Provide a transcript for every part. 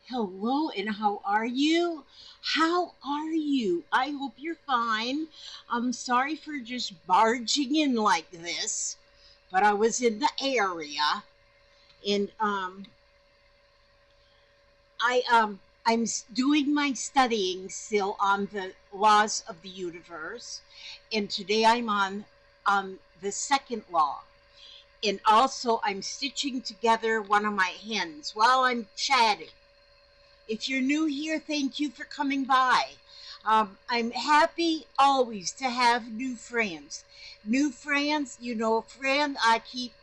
Hello, and how are you? How are you? I hope you're fine. I'm sorry for just barging in like this, but I was in the area, and doing my studying still on the laws of the universe, and today I'm on the second law, and also I'm stitching together one of my hens while I'm chatting. If you're new here, thank you for coming by. I'm happy always to have new friends. New friends, a friend, I keep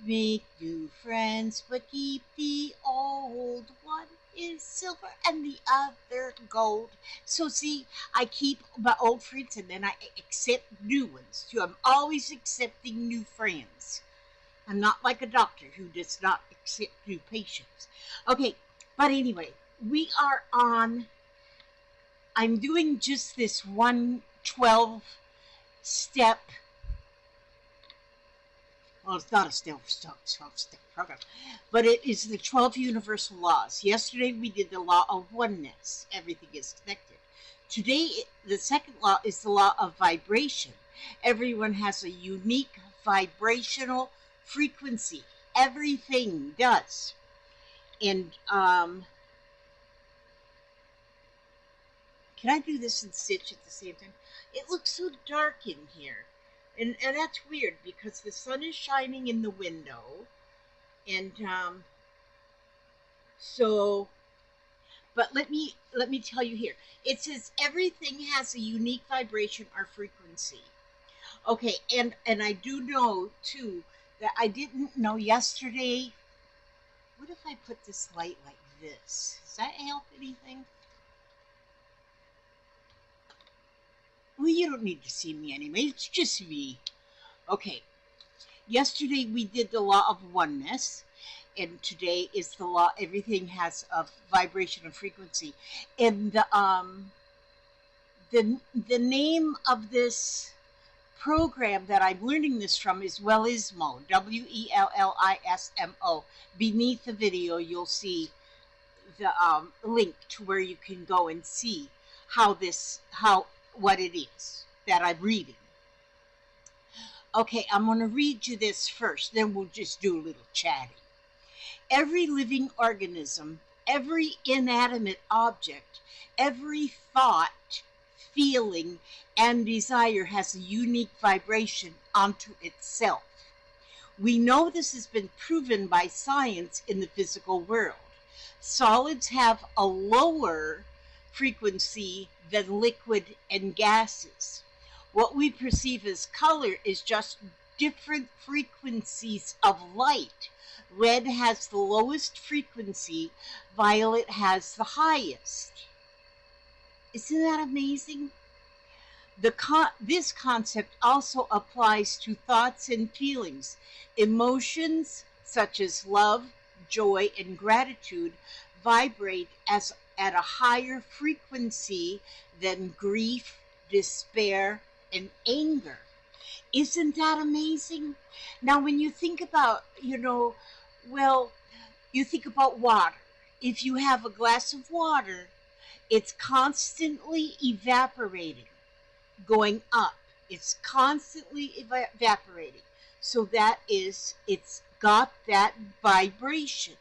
make new friends, but keep the old. One is silver and the other gold. So see, I keep my old friends and then I accept new ones. So I'm always accepting new friends. I'm not like a doctor who does not accept new patients. Okay, but anyway, we are on. I'm doing just this one 12 step. Well, it's not a 12 step program, but it is the 12 universal laws. Yesterday we did the law of oneness, everything is connected. Today, the second law is the law of vibration. Everyone has a unique vibrational frequency. Everything does. And can I do this and stitch at the same time? It looks so dark in here. And that's weird because the sun is shining in the window. And so, but let me tell you here. It says everything has a unique vibration or frequency. Okay, and I do know too that I didn't know yesterday. What if I put this light like this? Does that help anything? Well, you don't need to see me anyway. It's just me. Okay. Yesterday we did the law of oneness, and today is the law. Everything has a vibration and frequency. And the name of this program that I'm learning this from is Wellismo. Wellismo. Beneath the video, you'll see the link to where you can go and see how what it is that I'm reading. Okay, I'm going to read you this first, then we'll just do a little chatting. Every living organism, every inanimate object, every thought, feeling, and desire has a unique vibration onto itself. We know this has been proven by science in the physical world. Solids have a lower frequency than liquid and gases. What we perceive as color is just different frequencies of light. Red has the lowest frequency, violet has the highest. Isn't that amazing? This concept also applies to thoughts and feelings. Emotions such as love, joy, and gratitude vibrate at a higher frequency than grief, despair, and anger. Isn't that amazing? Now, when you think about, well, you think about water. If you have a glass of water, it's constantly evaporating, going up. It's constantly evaporating. So it's got that vibration.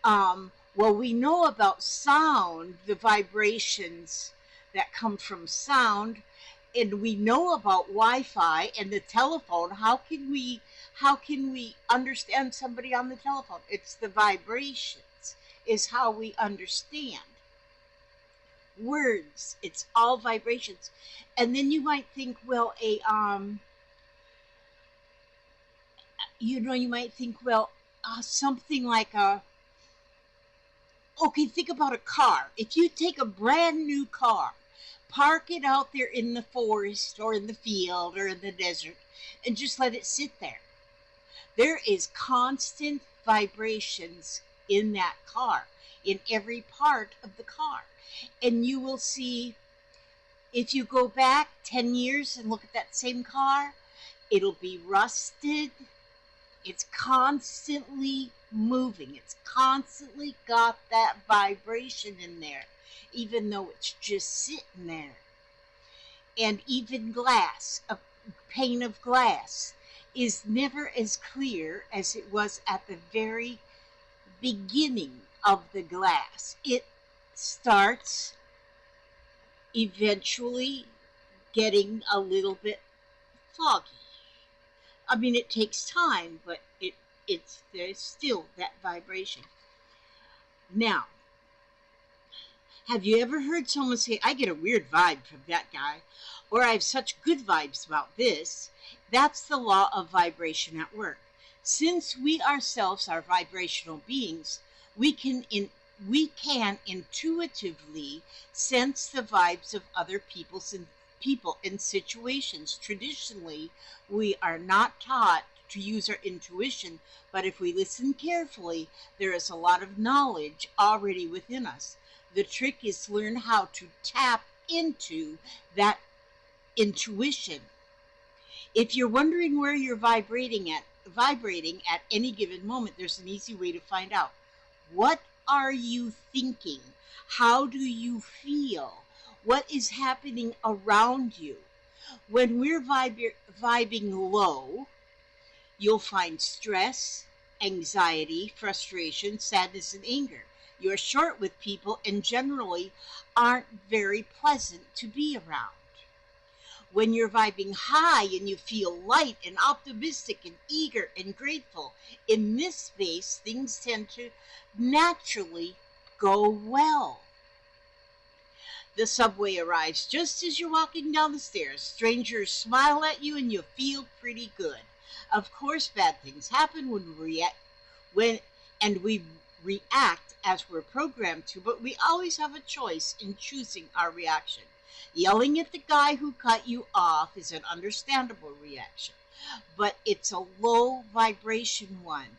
Well, we know about sound, the vibrations that come from sound, and we know about Wi-Fi and the telephone. How can we understand somebody on the telephone? It's the vibrations is how we understand words. It's all vibrations. And then you might think, well, you might think, well, something like a okay, think about a car. If you take a brand new car, park it out there in the forest or in the field or in the desert, and just let it sit there, there is constant vibrations in that car, in every part of the car. And you will see, if you go back 10 years and look at that same car, it'll be rusted. It's constantly moving. It's constantly got that vibration in there, even though it's just sitting there. And even glass, a pane of glass, is never as clear as it was at the very beginning of the glass. It starts eventually getting a little bit foggy. I mean, it takes time, but there's still that vibration. Now, have you ever heard someone say, I get a weird vibe from that guy, or I have such good vibes about this? That's the law of vibration at work. Since we ourselves are vibrational beings, we can intuitively sense the vibes of other people in situations. Traditionally, we are not taught to use our intuition, but if we listen carefully, there is a lot of knowledge already within us. The trick is to learn how to tap into that intuition. If you're wondering where you're vibrating at any given moment, there's an easy way to find out. What are you thinking? How do you feel? What is happening around you? When we're vibing low, you'll find stress, anxiety, frustration, sadness, and anger. You're short with people and generally aren't very pleasant to be around. When you're vibing high and you feel light and optimistic and eager and grateful, in this space, things tend to naturally go well. The subway arrives just as you're walking down the stairs. Strangers smile at you and you feel pretty good. Of course, bad things happen when we react as we're programmed to, but we always have a choice in choosing our reaction. Yelling at the guy who cut you off is an understandable reaction, but it's a low vibration one.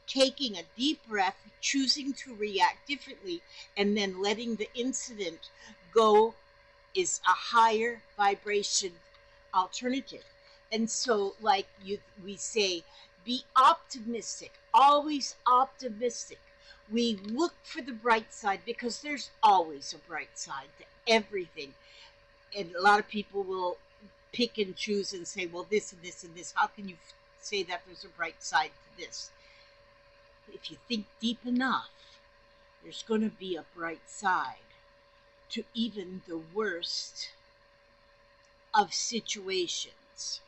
Taking a deep breath, choosing to react differently, and then letting the incident go is a higher vibration alternative. And so, we say, be optimistic, always optimistic. We look for the bright side because there's always a bright side to everything. And a lot of people will pick and choose and say, well, this and this and this. How can you say that there's a bright side to this? If you think deep enough, there's going to be a bright side to even the worst of situations.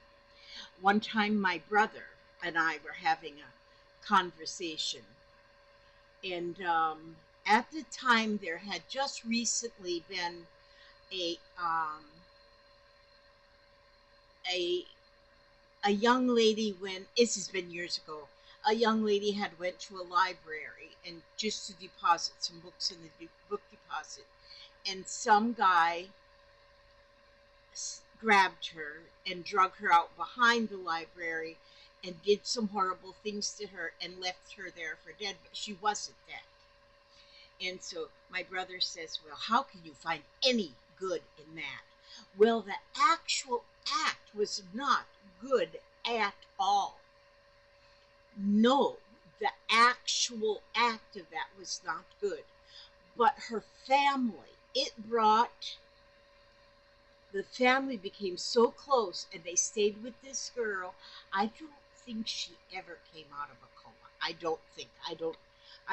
One time, my brother and I were having a conversation, and at the time, there had just recently been a um, a a young lady when this has been years ago. A young lady had went to a library and just to deposit some books in the book deposit, and some guy grabbed her and drug her out behind the library and did some horrible things to her and left her there for dead, but she wasn't dead. And so my brother says, well, how can you find any good in that? Well, the actual act was not good at all. No, the actual act of that was not good. But her family, the family became so close and they stayed with this girl. I don't think she ever came out of a coma. I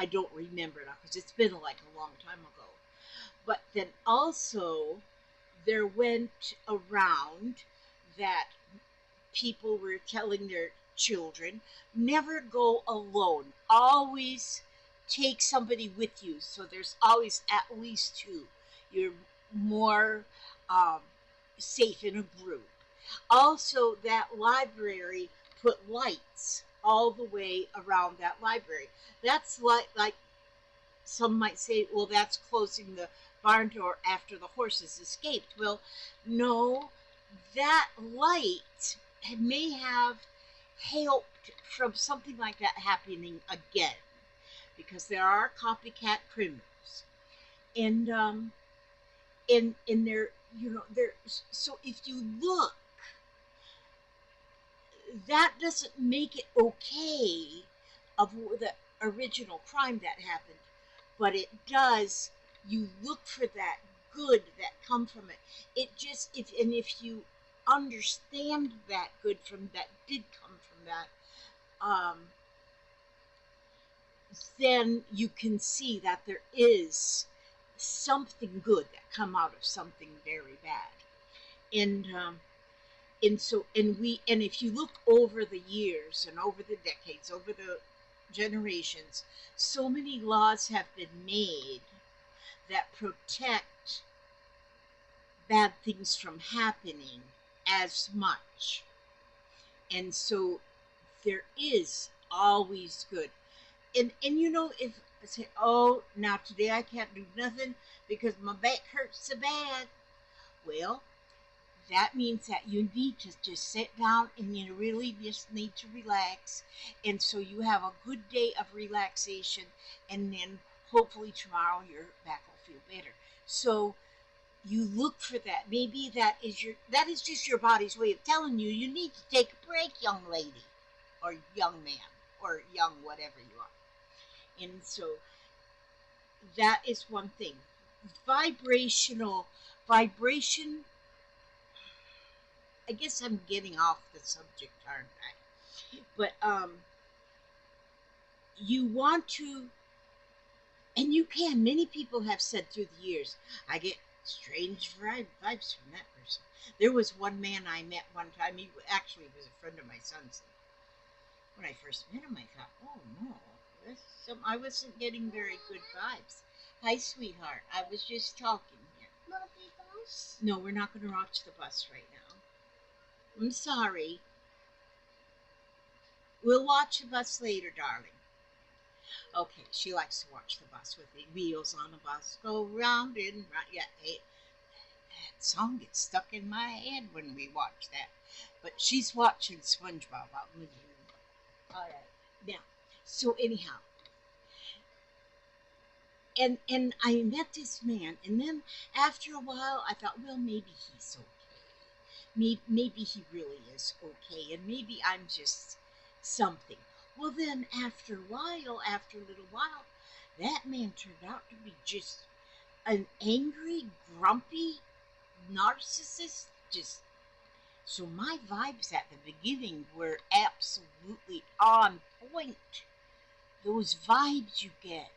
don't remember now because it's been like a long time ago. But then also there went around that people were telling their children, never go alone. Always take somebody with you. So there's always at least two. You're more safe in a group. Also, that library put lights all the way around that library. That's like some might say, well, that's closing the barn door after the horses escaped. Well, no, that light may have helped from something like that happening again, because there are copycat criminals, and there, there. So if you look, that doesn't make it okay of original crime that happened, but it does, you look for that good that come from it. It just, if you understand that good from that did come from that, um, then you can see that there is something good that come out of something very bad. And if you look over the years and over the decades, over the generations, so many laws have been made that protect bad things from happening as much. And so there is always good. And if I say, oh, now today I can't do nothing because my back hurts so bad, well, that means that you need to just sit down and you really just need to relax. And so you have a good day of relaxation, and then hopefully tomorrow your back will feel better. So you look for that. Maybe that is just your body's way of telling you you need to take a break, young lady, or young man, or young whatever you are. And so that is one thing. Vibration, I guess I'm getting off the subject, aren't I? But you want to, and you can. Many people have said through the years, I get strange vibes from that person. There was one man I met one time. He actually was a friend of my son's. When I first met him, I thought, oh no, I wasn't getting very good vibes. Hi, sweetheart. I was just talking here. Bus? No, we're not going to watch the bus right now. I'm sorry. We'll watch the bus later, darling. Okay, she likes to watch the bus with the wheels on the bus go round and round. Yeah, that song gets stuck in my head when we watch that. But she's watching SpongeBob. All right. Now, so anyhow, and I met this man, and then after a while, I thought, well, maybe he's okay. Maybe he really is okay, and maybe I'm just something. Well, then after a little while, that man turned out to be just an angry, grumpy narcissist. Just so my vibes at the beginning were absolutely on point. Those vibes you get,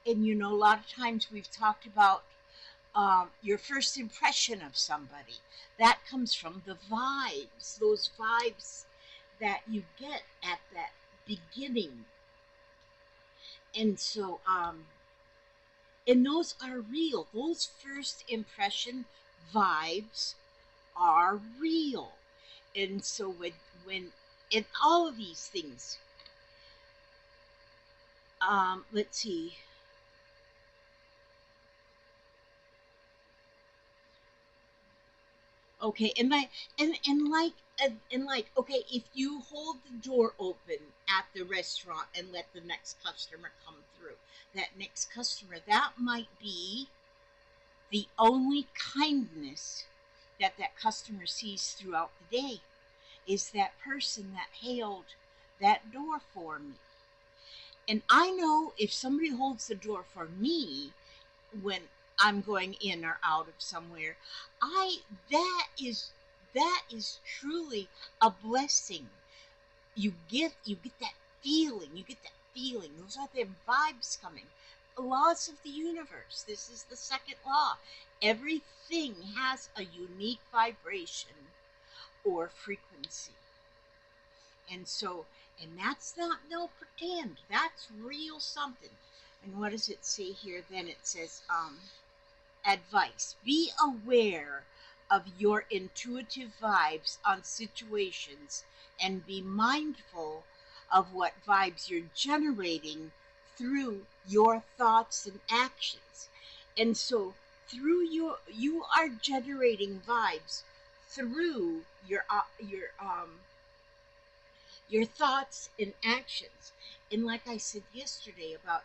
and a lot of times we've talked about your first impression of somebody. That comes from the vibes. Those vibes that you get at that beginning. And so and those are real. Those first impression vibes are real. And so when in all of these things, let's see. Okay, and like okay, if you hold the door open at the restaurant and let the next customer come through, that next customer, that might be the only kindness that customer sees throughout the day, is that person that held that door for me. And I know if somebody holds the door for me when I'm going in or out of somewhere, I that is truly a blessing. You get that feeling. You get that feeling. Those are the vibes coming. The laws of the universe. This is the second law. Everything has a unique vibration or frequency. And so, and that's not no pretend. That's real something. And what does it say here? Then it says, advice. Be aware of your intuitive vibes on situations and be mindful of what vibes you're generating through your thoughts and actions. And so through you are generating vibes through your thoughts and actions. And like I said yesterday about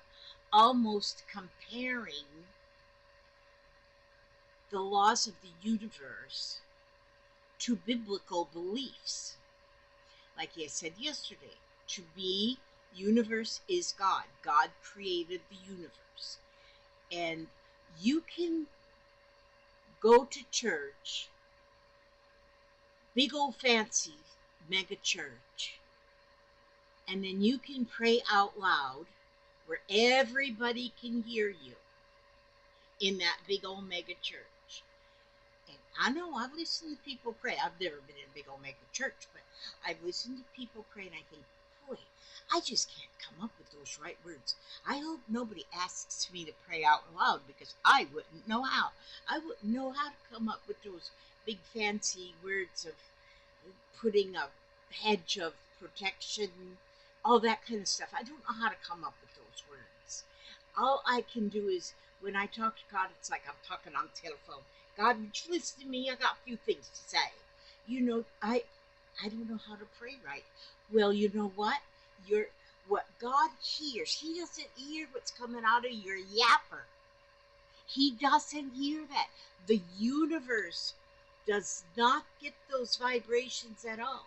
almost comparing the laws of the universe to biblical beliefs. Like I said yesterday, to be Universe is God. God created the universe. And you can go to church, big old fancy mega church, and then you can pray out loud where everybody can hear you in that big old mega church. And I know I've listened to people pray. I've never been in a big old mega church, but I've listened to people pray, and I think, boy, I just can't come up with those right words. I hope nobody asks me to pray out loud because I wouldn't know how. I wouldn't know how to come up with those big fancy words of putting a hedge of protection, all that kind of stuff. I don't know how to come up with those words. All I can do is when I talk to God, it's like I'm talking on the telephone. God, would you listen to me? I got a few things to say. I don't know how to pray right. Well, you know what? What God hears. He doesn't hear what's coming out of your yapper. He doesn't hear that. The universe does not get those vibrations at all.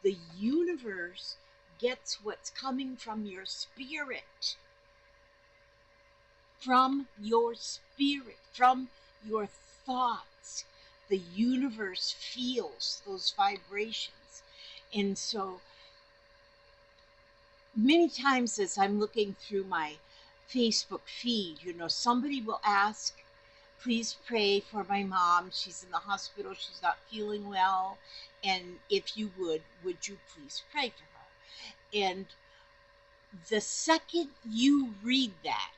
The universe gets what's coming from your spirit. From your spirit, from your thoughts. The universe feels those vibrations. And so many times as I'm looking through my Facebook feed, somebody will ask, please pray for my mom. She's in the hospital. She's not feeling well. And if you would you please pray for her? And the second you read that,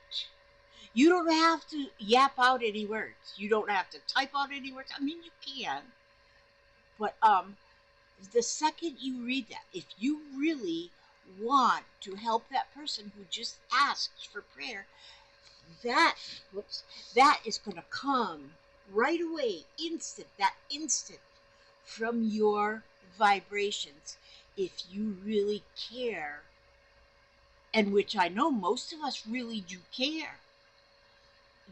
you don't have to yap out any words. You don't have to type out any words. I mean, you can. But the second you read that, if you really want to help that person who just asked for prayer, that is going to come right away, that instant from your vibrations, if you really care, and which I know most of us really do care.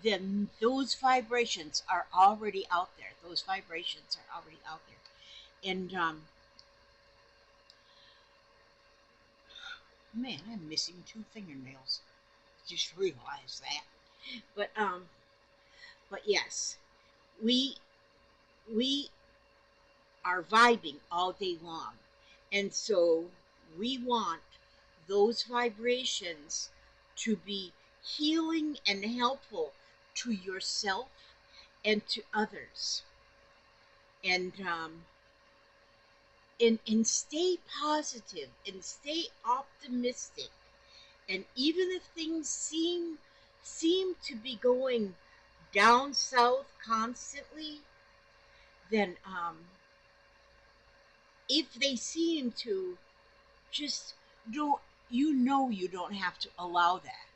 Then those vibrations are already out there. Those vibrations are already out there. And man, I'm missing 2 fingernails. Just realized that. But yes, we are vibing all day long. And so we want those vibrations to be healing and helpful to yourself and to others. And stay positive and stay optimistic. And even if things seem to be going down south constantly, then if they seem to, just don't, you don't have to allow that.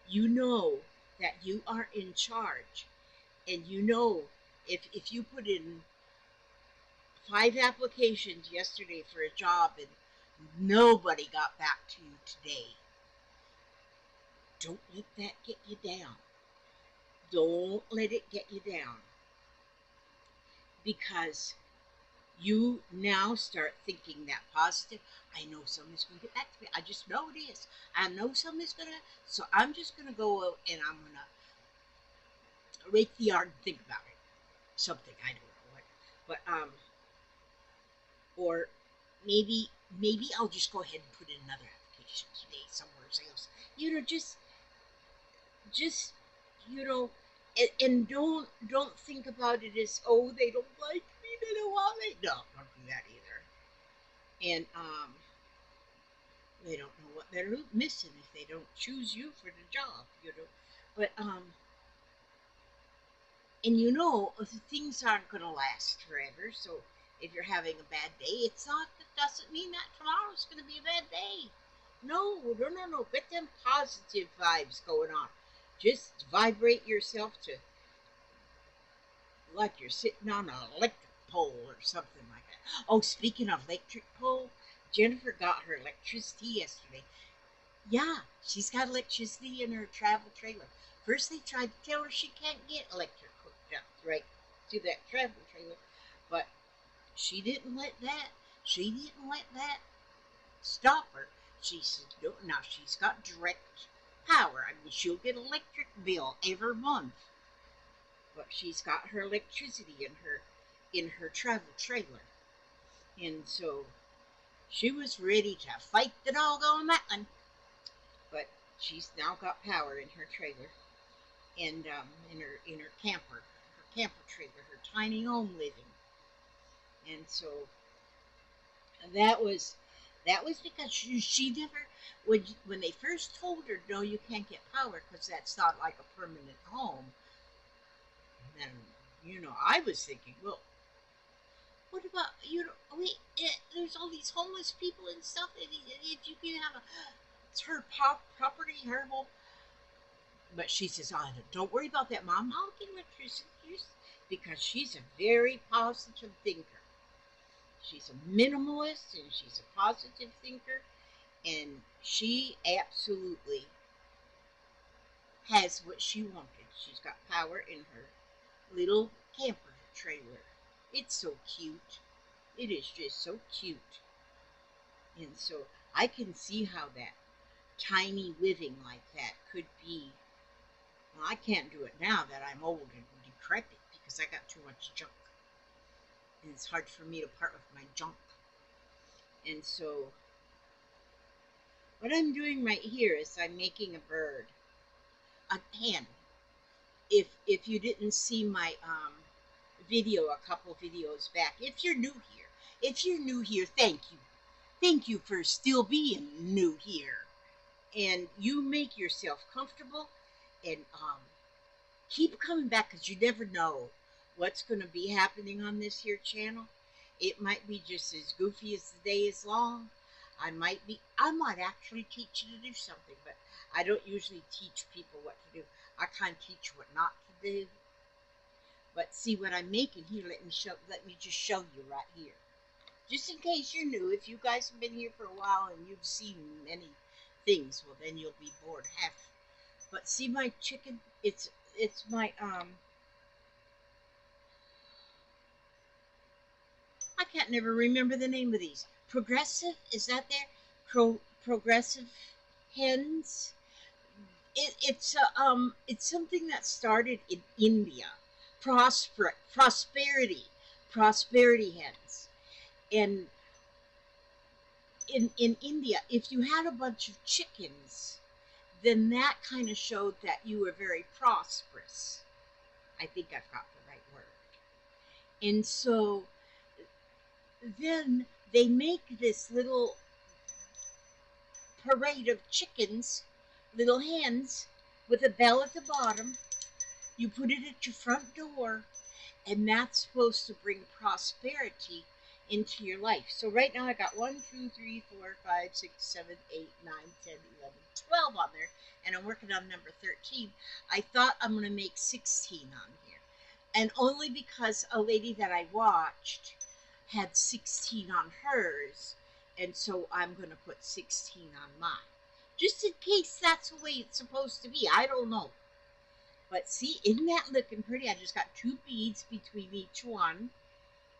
You know that you are in charge, and if you put in 5 applications yesterday for a job and nobody got back to you today, don't let that get you down. Don't let it get you down, because you now start thinking that positive. I know somebody's going to get back to me. I just know it is. I know somebody's going to. So I'm just going to go out and I'm going to rake the yard and think about it. Something, I don't know what. But or maybe I'll just go ahead and put in another application today somewhere else. Just and don't think about it as, oh, they don't like me, they don't want me. No, don't do that either. And they don't know what they're missing if they don't choose you for the job. But and things aren't going to last forever. So if you're having a bad day, it doesn't mean that tomorrow's going to be a bad day. No. Get them positive vibes going on. Just vibrate yourself to like you're sitting on an electric pole or something like that. Oh, speaking of electric pole, Jennifer got her electricity yesterday. Yeah, she's got electricity in her travel trailer. First they tried to tell her she can't get electric hooked up right to that travel trailer, but she didn't let that stop her. She said, no, now she's got direct power. I mean, she'll get electric bill every month, but she's got her electricity in her travel trailer, and so she was ready to fight the dog on that one. But she's now got power in her trailer, and in her camper trailer, her tiny home living, and so that was because she never, when they first told her, no, you can't get power because that's not like a permanent home. And I was thinking, well, what about there's all these homeless people and stuff. And if you can have it's her property, her home. But she says, oh, don't worry about that, Mom. I'll get electricity, because she's a very positive thinker. She's a minimalist and she's a positive thinker, and she absolutely has what she wanted. She's got power in her little camper trailer. It's so cute. It is just so cute. And so I can see how that tiny living like that could be. Well, I can't do it now that I'm old and decrepit because I got too much junk. And it's hard for me to part with my junk. And so what I'm doing right here is I'm making a bird, a hen. If you didn't see my video a couple videos back, if you're new here, thank you for still being new here, and you make yourself comfortable, and keep coming back, because you never know what's going to be happening on this here channel. It might be just as goofy as the day is long. I might actually teach you to do something, but I don't usually teach people what to do. I kind of teach what not to do. But see what I'm making here. Let me just show you right here, just in case you're new. If you guys have been here for a while and you've seen many things, well, then you'll be bored half. But see my chicken? It's my I can't never remember the name of these. Progressive, is that there? Progressive hens. It's something that started in India. Prosperity hens. And in India, if you had a bunch of chickens, then that kind of showed that you were very prosperous. I think I've got the right word. And so then they make this little parade of chickens, little hens, with a bell at the bottom. You put it at your front door, and that's supposed to bring prosperity into your life. So right now I got 1, 2, 3, 4, 5, 6, 7, 8, 9, 10, 11, 12 on there, and I'm working on number 13. I thought I'm going to make 16 on here, and only because a lady that I watched had 16 on hers, and so I'm going to put 16 on mine, just in case that's the way it's supposed to be. I don't know. But see, isn't that looking pretty? I just got 2 beads between each one.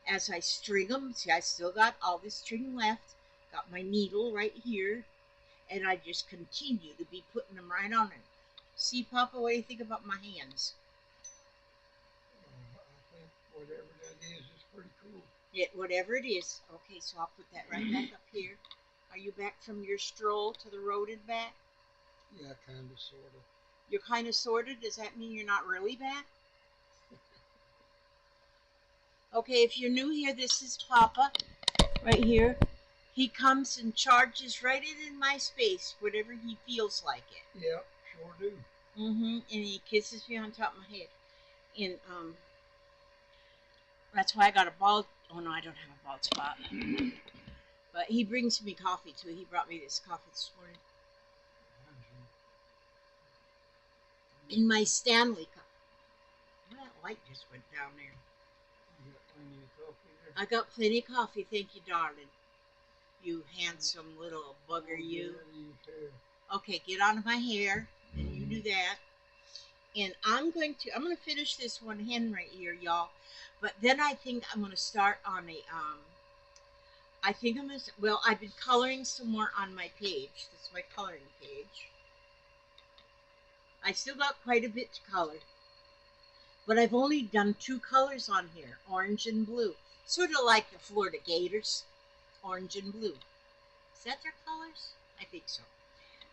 As I string them, see, I still got all this string left. Got my needle right here. And I just continue to be putting them right on it. See, Papa, what do you think about my hands? I think whatever that is pretty cool. Yeah, whatever it is. Okay, so I'll put that right back up here. Are you back from your stroll to the road and back? Yeah, kind of, sort of. You're kind of sorted? Does that mean you're not really back? Okay, if you're new here, this is Papa, right here. He comes and charges right in my space, whatever he feels like it. Yep, sure do. And he kisses me on top of my head. And that's why I got a bald, oh no, I don't have a bald spot. But he brings me coffee too. He brought me this coffee this morning. In my Stanley cup. That light just went down there. You got plenty of coffee there? I got plenty of coffee, thank you, darling. You handsome little bugger, you. Okay, get out of my hair, and you do that. And I'm gonna finish this one hen right here, y'all. But then I think I'm gonna start on I think I'm gonna, well, I've been coloring some more on my page. This is my coloring page. I still got quite a bit to color, but I've only done 2 colors on here, orange and blue. Sort of like the Florida Gators, orange and blue. Is that their colors? I think so.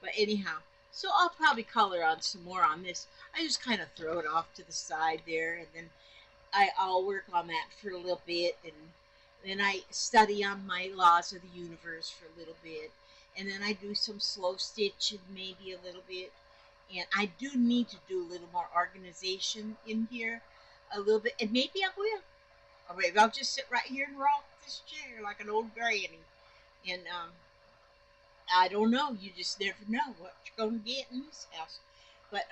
But anyhow, so I'll probably color on some more on this. I just kind of throw it off to the side there, and then I'll work on that for a little bit, and then I study on my laws of the universe for a little bit, and then I do some slow stitching maybe a little bit, and I do need to do a little more organization in here, a little bit, and maybe I will. Or maybe I'll just sit right here and rock this chair like an old granny, and I don't know. You just never know what you're gonna get in this house, but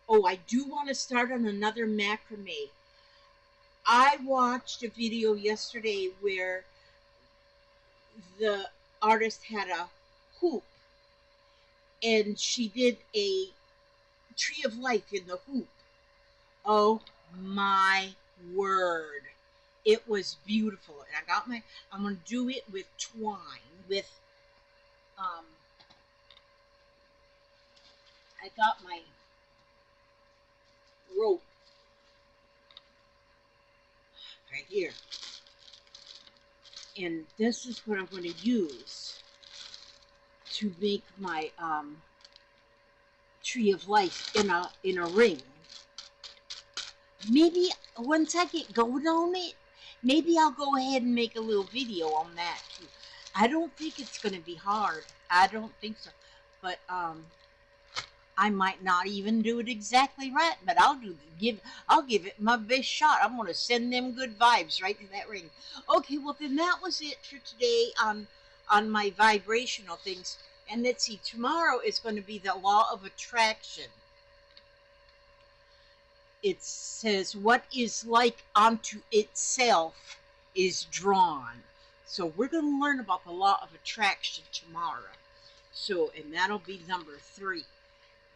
oh, I do want to start on another macrame. I watched a video yesterday where the artist had a hoop and she did a tree of life in the hoop. Oh my word. It was beautiful. And I'm going to do it with twine, with, I got my rope right here. And this is what I'm going to use to make my tree of life in a ring. Maybe once I get going on it, maybe I'll go ahead and make a little video on that too. I don't think it's going to be hard. I don't think so. But I might not even do it exactly right, but I'll give it my best shot. I'm going to send them good vibes right to that ring. Okay, well then that was it for today on my vibrational things. And let's see, tomorrow is going to be the law of attraction. It says what is like unto itself is drawn. So we're going to learn about the law of attraction tomorrow. So, and that'll be number 3.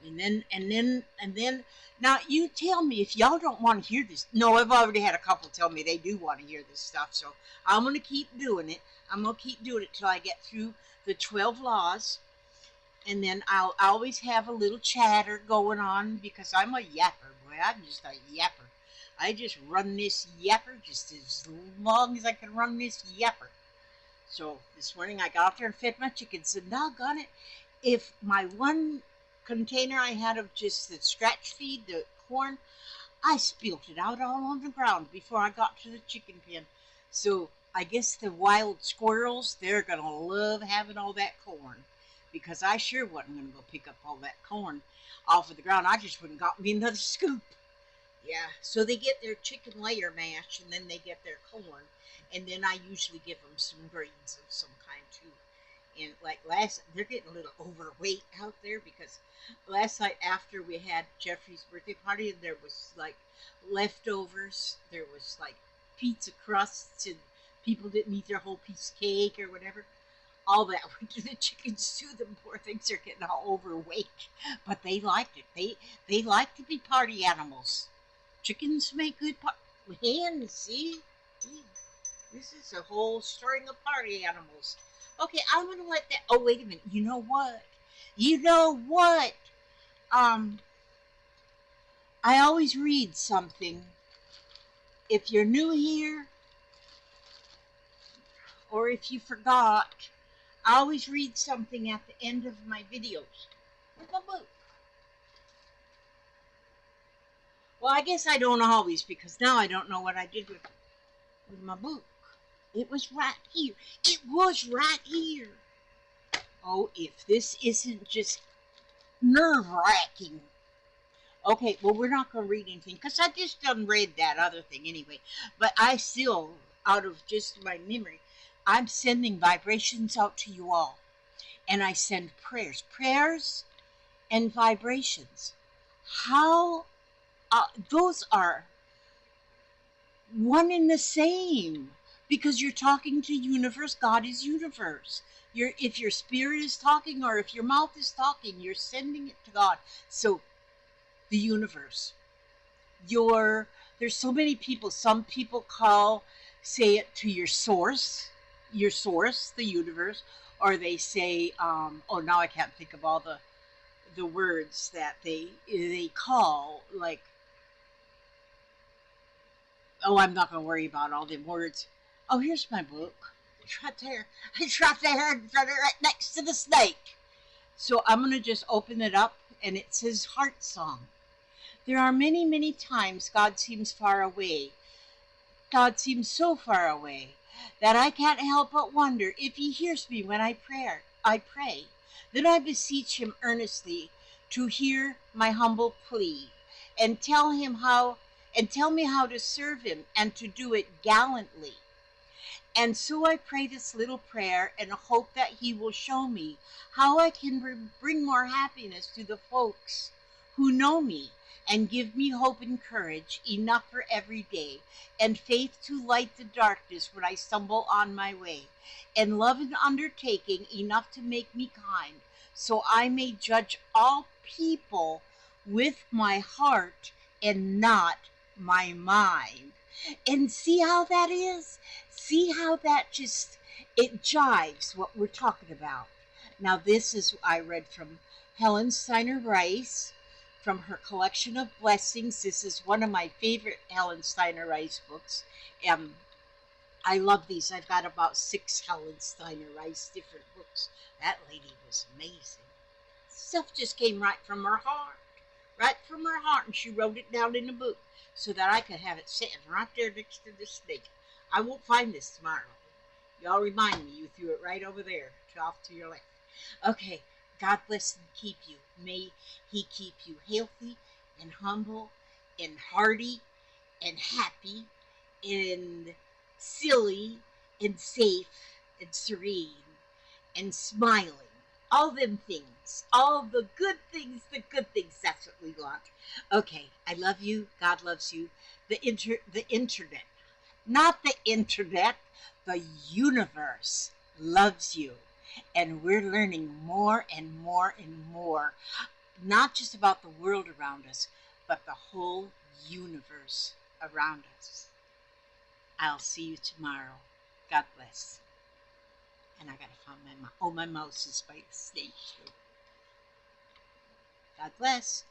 And then, now you tell me if y'all don't want to hear this. No, I've already had a couple tell me they do want to hear this stuff. So I'm going to keep doing it. I'm going to keep doing it till I get through the 12 laws. And then I'll always have a little chatter going on because I'm a yapper, boy. I'm just a yapper. I just run this yapper just as long as I can run this yapper. So this morning I got out there and fed my chickens. And doggone it, if my one container I had of just the scratch feed, the corn, I spilled it out all on the ground before I got to the chicken pen. So I guess the wild squirrels, they're going to love having all that corn. Because I sure wasn't going to go pick up all that corn off of the ground. I just wouldn't got me another scoop. Yeah, so they get their chicken layer mash, and then they get their corn. And then I usually give them some greens of some kind, too. And like they're getting a little overweight out there because last night after we had Jeffrey's birthday party, there was like leftovers. There was like pizza crusts, and people didn't eat their whole piece of cake or whatever. All that went to the chickens too. The poor things are getting all overweight, but they liked it. They like to be party animals. Chickens make good hens. See, this is a whole string of party animals. Okay, I'm gonna let that. Oh, wait a minute. You know what? You know what? I always read something. If you're new here, or if you forgot, I always read something at the end of my videos. With my book. Well, I guess I don't always, because now I don't know what I did with my book. It was right here. It was right here. Oh, if this isn't just nerve-wracking. Okay, well, we're not going to read anything, because I just done read that other thing anyway. But I still, out of just my memory, I'm sending vibrations out to you all. And I send prayers. Prayers and vibrations. How, those are one and the same. Because you're talking to universe. God is universe. If your spirit is talking or if your mouth is talking, you're sending it to God. So, the universe. There's so many people. Some people call say it to your source, the universe, or they say, oh, now I can't think of all the words that they call, like, oh, I'm not going to worry about all the words. Oh, here's my book. It's right there. It's right there, right next to the snake. So I'm going to just open it up, and it says Heart Song. There are many, many times God seems far away. God seems so far away that I can't help but wonder if He hears me when I pray. Then I beseech Him earnestly to hear my humble plea, and tell me how to serve Him and to do it gallantly. And so I pray this little prayer and hope that He will show me how I can bring more happiness to the folks who know me, and give me hope and courage enough for every day, and faith to light the darkness when I stumble on my way, and love and undertaking enough to make me kind, so I may judge all people with my heart and not my mind. And see how that is? See how that just, it jives what we're talking about. Now, this is, I read from Helen Steiner Rice, from her collection of blessings. This is one of my favorite Helen Steiner Rice books. I love these. I've got about 6 Helen Steiner Rice different books. That lady was amazing. Stuff just came right from her heart. Right from her heart. And she wrote it down in a book so that I could have it sitting right there next to the snake. I won't find this tomorrow. Y'all remind me. You threw it right over there, off to your left. Okay. God bless and keep you. May He keep you healthy and humble and hearty and happy and silly and safe and serene and smiling. All them things. All the good things, that's what we want. Okay, I love you. God loves you. The internet. Not the internet. The universe loves you. And we're learning more and more and more, not just about the world around us, but the whole universe around us. I'll see you tomorrow. God bless. And I gotta find my mouse. Oh, my mouse is by the snake. God bless.